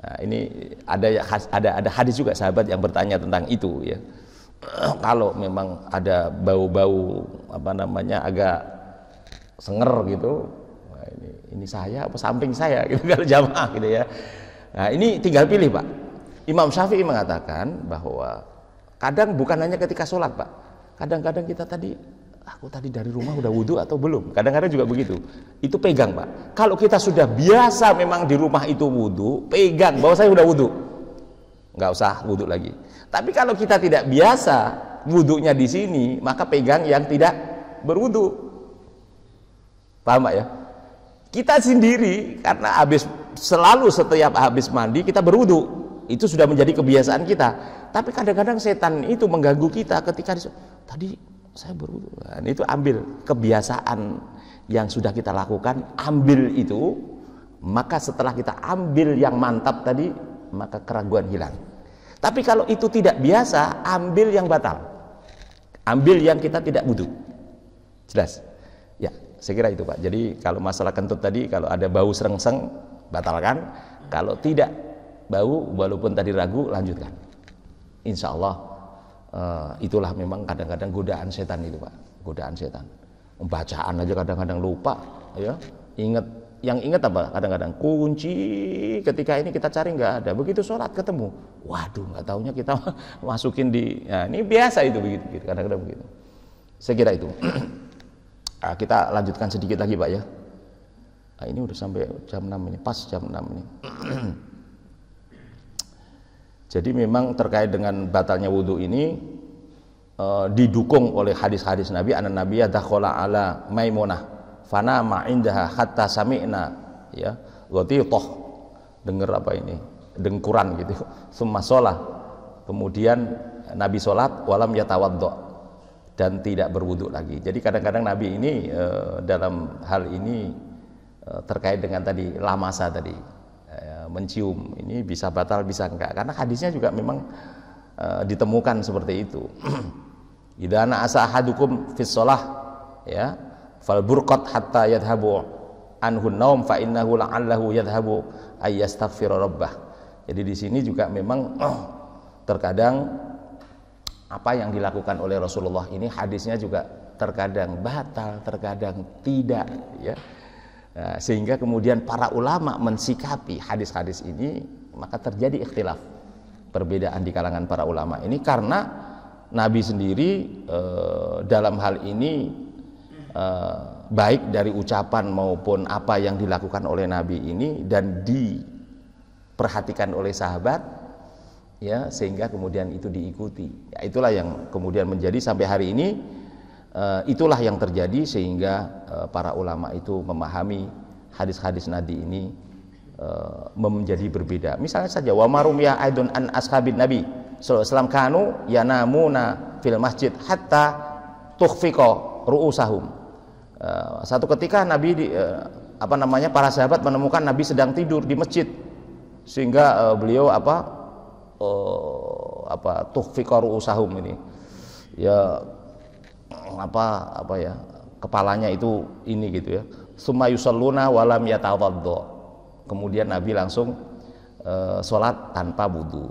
Nah, ini ada hadis juga sahabat yang bertanya tentang itu ya. Kalau memang ada bau-bau agak senger gitu, nah ini saya apa samping saya gitu kalau jamaah gitu ya. Nah, ini tinggal pilih, Pak. Imam Syafi'i mengatakan bahwa kadang bukan hanya ketika sholat, Pak. Kadang-kadang kita aku tadi dari rumah udah wudhu atau belum, kadang-kadang juga begitu. Itu pegang, Pak. Kalau kita sudah biasa memang di rumah itu wudhu, pegang bahwa saya udah wudhu, nggak usah wudhu lagi. Tapi kalau kita tidak biasa wudhunya di sini, maka pegang yang tidak berwudhu. Paham, Pak ya? Kita sendiri karena selalu setiap habis mandi kita berwudhu, itu sudah menjadi kebiasaan kita. Tapi kadang-kadang setan itu mengganggu kita ketika tadi saya berwudu. Nah, itu ambil kebiasaan yang sudah kita lakukan, ambil itu, maka setelah kita ambil yang mantap tadi, maka keraguan hilang. Tapi kalau itu tidak biasa, ambil yang batal, ambil yang kita tidak wudu. Jelas? Ya, saya kira itu, Pak. Jadi kalau masalah kentut tadi, kalau ada bau serengseng, batalkan. Kalau tidak bau, walaupun tadi ragu, lanjutkan. Insya Allah. Itulah memang kadang-kadang godaan setan itu, Pak. Godaan setan. Bacaan aja kadang-kadang lupa, ya. Ingat apa? Kadang-kadang kunci ketika ini kita cari nggak ada. Begitu sholat ketemu, waduh, nggak taunya kita masukin di. Nah, ini biasa itu begitu. Kadang-kadang begitu. Saya kira itu. Kita lanjutkan sedikit lagi, Pak ya. Nah, ini udah sampai jam 6 ini, pas jam 6 ini. Jadi memang terkait dengan batalnya wudhu ini didukung oleh hadis-hadis Nabi. Anan Nabiya dakhala ala Maimunah fanama indaha hatta sami'na ya ghatiṭah. Dengar apa ini? dengkuran gitu. Summa sholah, kemudian Nabi sholat walam yatawaddo, dan tidak berwudu lagi. Jadi kadang-kadang Nabi ini dalam hal ini terkait dengan tadi lamasa tadi, mencium ini bisa batal bisa enggak, karena hadisnya juga memang ditemukan seperti itu. Idza na'asa ahadukum fis shalah, ya, fal burqat hatta yadhhabu anhu naum fa innahu la'allahu yadhhabu ay yastaghfira rabbah. Jadi di sini juga memang terkadang apa yang dilakukan oleh Rasulullah ini hadisnya juga terkadang batal, terkadang tidak, ya. Nah, sehingga kemudian para ulama mensikapi hadis-hadis ini, maka terjadi ikhtilaf, perbedaan di kalangan para ulama ini, karena Nabi sendiri dalam hal ini baik dari ucapan maupun apa yang dilakukan oleh Nabi ini dan diperhatikan oleh sahabat, ya, sehingga kemudian itu diikuti. Ya, itulah yang kemudian menjadi sampai hari ini, itulah yang terjadi sehingga para ulama itu memahami hadis-hadis Nabi ini menjadi berbeda. Misalnya saja wa marumiyah aidun an ashabin Nabi sallallahu alaihi wasallam kanu yanamuna fil masjid hatta tukhfiqa ru'usahum. Satu ketika Nabi para sahabat menemukan Nabi sedang tidur di masjid, sehingga beliau tukhfiqa ru'usahum ini, ya, kepalanya itu ini gitu ya. Summa yusalluna walam yatawaddo. Kemudian Nabi langsung sholat tanpa wudu.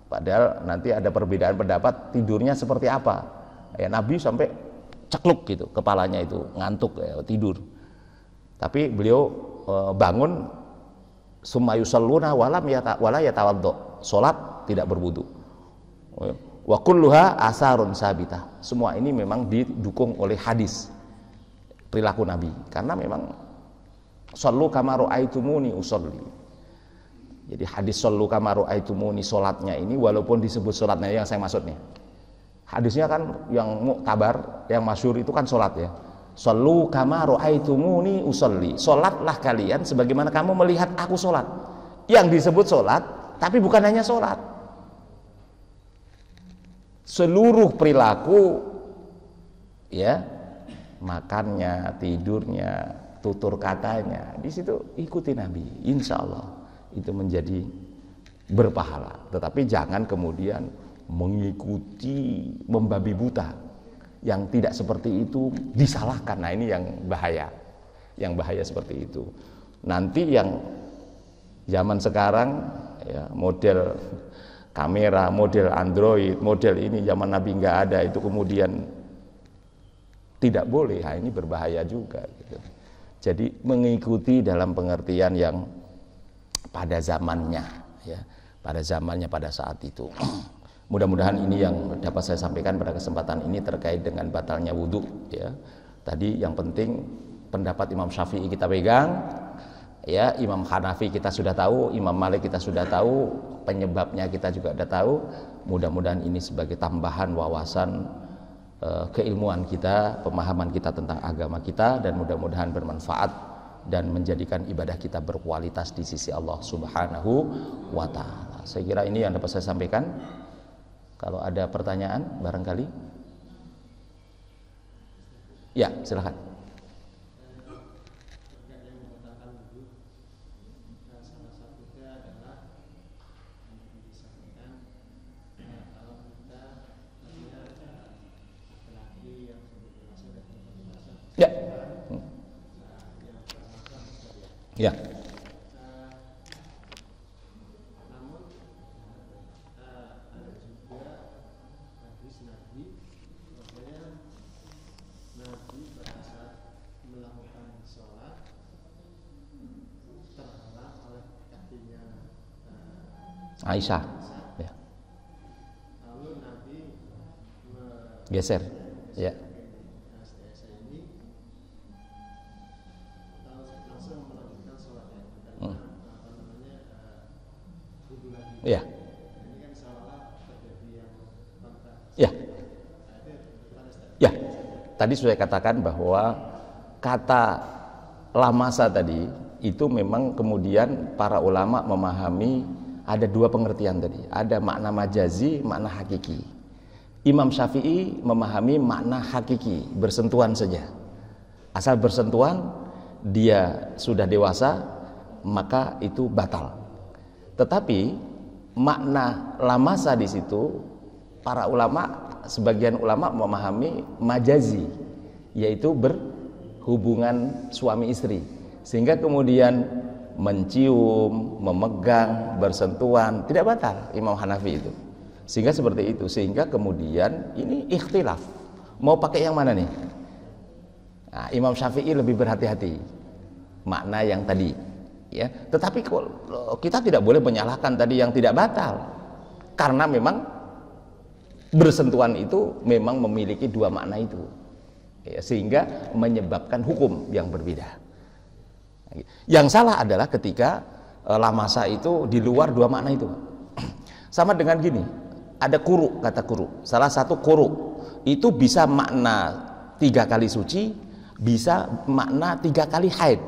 Padahal nanti ada perbedaan pendapat tidurnya seperti apa. Ya, Nabi sampai cekluk gitu, kepalanya itu ngantuk, ya, tidur. Tapi beliau bangun, summa yusalluna wala yatawaddo, sholat tidak berwudu. Wa kulluha asarun sabitah. Semua ini memang didukung oleh hadis perilaku Nabi, karena memang sallu kama ra'aitumuni usolli. Jadi hadis sallu kama ra'aitumuni, sholatnya ini walaupun disebut sholatnya, yang saya maksudnya hadisnya kan yang muktabar, yang masyhur itu kan sholat, ya. Sallu kama ra'aitumuni usolli, sholatlah kalian sebagaimana kamu melihat aku sholat. Yang disebut sholat, tapi bukan hanya sholat, seluruh perilaku, ya, makannya, tidurnya, tutur katanya, di situ ikuti Nabi, insya Allah itu menjadi berpahala. Tetapi jangan kemudian mengikuti membabi buta, yang tidak seperti itu disalahkan. Nah, ini yang bahaya seperti itu. Nanti yang zaman sekarang, ya, model kamera, model Android, model ini zaman Nabi nggak ada, itu kemudian tidak boleh. Nah, ini berbahaya juga gitu. Jadi mengikuti dalam pengertian yang pada zamannya, ya, pada zamannya, pada saat itu. Mudah-mudahan ini yang dapat saya sampaikan pada kesempatan ini terkait dengan batalnya wudhu, ya. Tadi yang penting pendapat Imam Syafi'i kita pegang, ya, Imam Hanafi kita sudah tahu, Imam Malik kita sudah tahu, penyebabnya kita juga sudah tahu. Mudah-mudahan ini sebagai tambahan wawasan keilmuan kita, pemahaman kita tentang agama kita, dan mudah-mudahan bermanfaat dan menjadikan ibadah kita berkualitas di sisi Allah Subhanahu wa Ta'ala. Saya kira ini yang dapat saya sampaikan. Kalau ada pertanyaan barangkali, ya, silakan. Ya. Ya. Namun ada juga hadis Nabi, bahwasanya Nabi pada saat melakukan sholat terhalang oleh kakinya Aisyah. Ya. Lalu Nabi Geser. Ya. Ya. Ya. Ya. Tadi sudah katakan bahwa kata lamasa tadi itu memang kemudian para ulama memahami ada dua pengertian tadi. Ada makna majazi, makna hakiki. Imam Syafi'i memahami makna hakiki, bersentuhan saja. Asal bersentuhan, dia sudah dewasa, maka itu batal. Tetapi makna lamasa di situ, para ulama, sebagian ulama memahami majazi, yaitu berhubungan suami istri, sehingga kemudian mencium, memegang, bersentuhan tidak batal Imam Hanafi itu. Sehingga seperti itu, sehingga kemudian ini ikhtilaf. Mau pakai yang mana nih? Nah, Imam Syafi'i lebih berhati-hati makna yang tadi, ya. Tetapi kita tidak boleh menyalahkan tadi yang tidak batal, karena memang bersentuhan itu memang memiliki dua makna itu, ya, sehingga menyebabkan hukum yang berbeda. Yang salah adalah ketika lamasa itu di luar dua makna itu. Sama dengan gini, ada kuru, kata kuru. Salah satu kuru itu bisa makna 3 kali suci, bisa makna 3 kali haid.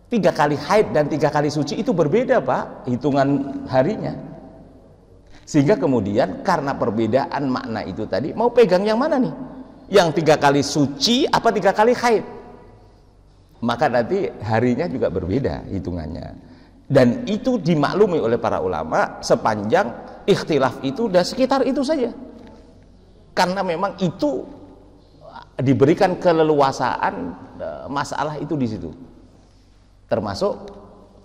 3 kali haid dan 3 kali suci itu berbeda, Pak, hitungan harinya. Sehingga kemudian karena perbedaan makna itu tadi, mau pegang yang mana nih? Yang 3 kali suci apa 3 kali haid? Maka nanti harinya juga berbeda hitungannya. Dan itu dimaklumi oleh para ulama sepanjang ikhtilaf itu dan sekitar itu saja. Karena memang itu diberikan keleluasaan masalah itu di situ. Termasuk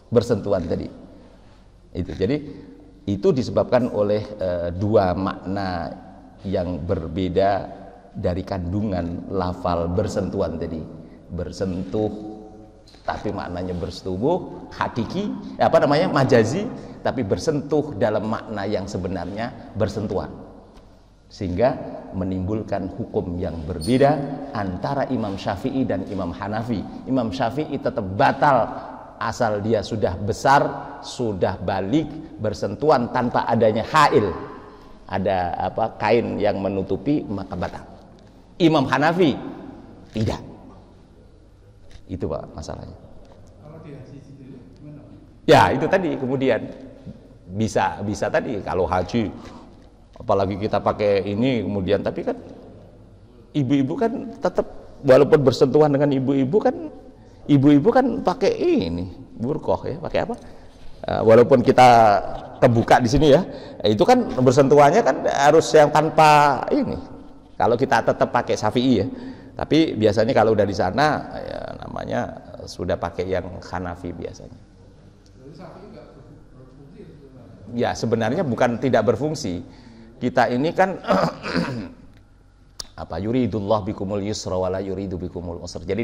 bersentuhan tadi. Itu. Jadi itu disebabkan oleh dua makna yang berbeda dari kandungan lafal bersentuhan tadi. Bersentuh tapi maknanya bersetubuh, hakiki, majazi, tapi bersentuh dalam makna yang sebenarnya bersentuhan, sehingga menimbulkan hukum yang berbeda antara Imam Syafi'i dan Imam Hanafi. Imam Syafi'i tetap batal asal dia sudah besar, sudah balik, bersentuhan tanpa adanya hail, ada kain yang menutupi, maka batal. Imam Hanafi tidak. Itu Pak masalahnya. Kalau di haji sendiri gimana? Ya itu tadi, kemudian bisa tadi kalau haji, apalagi kita pakai ini kemudian, tapi kan ibu-ibu kan tetap walaupun bersentuhan dengan ibu-ibu kan pakai ini burqah ya, pakai apa? Walaupun kita terbuka di sini ya, itu kan bersentuhannya kan harus yang tanpa ini. Kalau kita tetap pakai Syafi'i ya. Tapi biasanya kalau udah di sana ya namanya sudah pakai yang Hanafi biasanya. Ya sebenarnya bukan tidak berfungsi. Kita ini kan yuridullah bikumul yusra wala yuridu bikumul usra. Jadi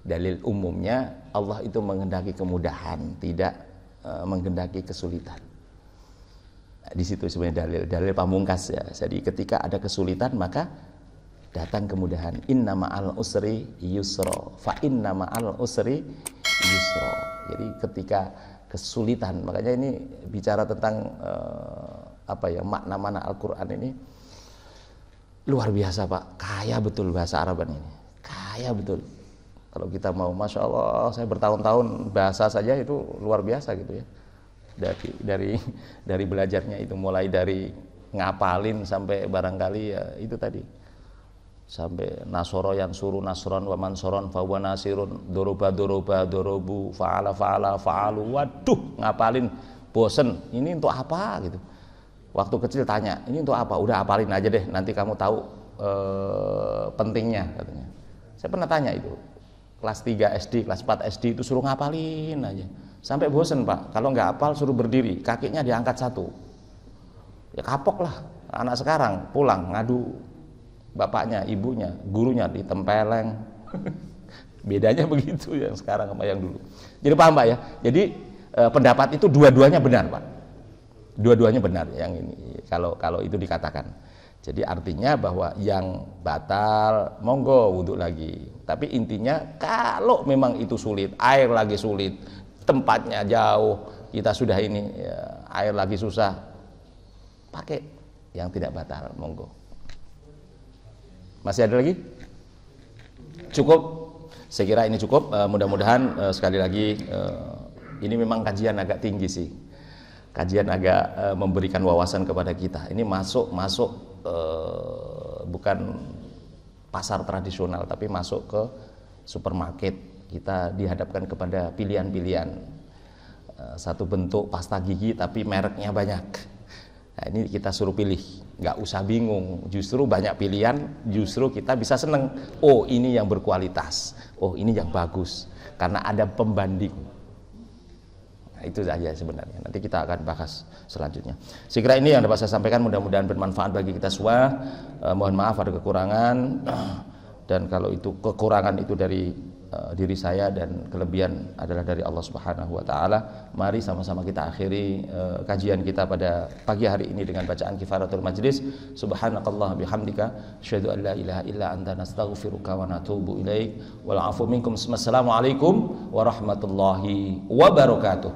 dalil umumnya Allah itu menghendaki kemudahan, tidak menghendaki kesulitan. Di situ sebenarnya dalil pamungkas ya. Jadi ketika ada kesulitan maka datang kemudahan. Inna ma'al usri yusra, fa inna ma'al usri yusra. Jadi ketika kesulitan, makanya ini bicara tentang makna-makna Al-Quran ini luar biasa Pak, kaya betul bahasa Araban ini, kaya betul. Kalau kita mau, Masya Allah, saya bertahun-tahun bahasa saja itu luar biasa gitu ya. Dari belajarnya itu, mulai dari ngapalin sampai barangkali ya itu tadi, sampai nasoro yang suruh nasron wa mansoron fa huwa nasirun, doroba dorobu, fa'ala fa'alu. Waduh, ngapalin bosen, ini untuk apa gitu. Waktu kecil tanya, ini untuk apa? Udah apalin aja deh, nanti kamu tahu pentingnya katanya. Saya pernah tanya itu, kelas 3 SD, kelas 4 SD itu suruh ngapalin aja sampai bosen Pak. Kalau nggak hafal suruh berdiri, kakinya diangkat satu, ya kapok lah. Anak sekarang pulang ngadu bapaknya, ibunya, gurunya ditempeleng. Bedanya begitu yang sekarang sama yang dulu. Jadi paham Pak ya? Jadi pendapat itu dua-duanya benar Pak. Dua-duanya benar yang ini kalau itu dikatakan. Jadi artinya bahwa yang batal monggo wudhu lagi. Tapi intinya kalau memang itu sulit, air lagi sulit, tempatnya jauh, kita sudah ini ya, air lagi susah, pakai yang tidak batal monggo. Masih ada lagi? Cukup? Saya kira ini cukup. Mudah-mudahan sekali lagi ini memang kajian agak tinggi sih. kajian agak memberikan wawasan kepada kita. Ini masuk bukan pasar tradisional, tapi masuk ke supermarket. Kita dihadapkan kepada pilihan-pilihan, satu bentuk pasta gigi tapi mereknya banyak. Nah, ini kita suruh pilih, nggak usah bingung. Justru banyak pilihan, justru kita bisa seneng. Oh, ini yang berkualitas. Oh, ini yang bagus. Karena ada pembanding. Nah, itu saja sebenarnya. Nanti kita akan bahas selanjutnya. Sekira ini yang dapat saya sampaikan, mudah-mudahan bermanfaat bagi kita semua. Mohon maaf ada kekurangan. Dan kalau itu kekurangan itu dari diri saya dan kelebihan adalah dari Allah Subhanahu wa taala. Mari sama-sama kita akhiri kajian kita pada pagi hari ini dengan bacaan kifaratul majlis. Subhanakallah bihamdika asyhadu an la ilaha illa anta nastaghfiruka wa natubu ilaik. Wal afu minkum. Assalamualaikum warahmatullahi wabarakatuh.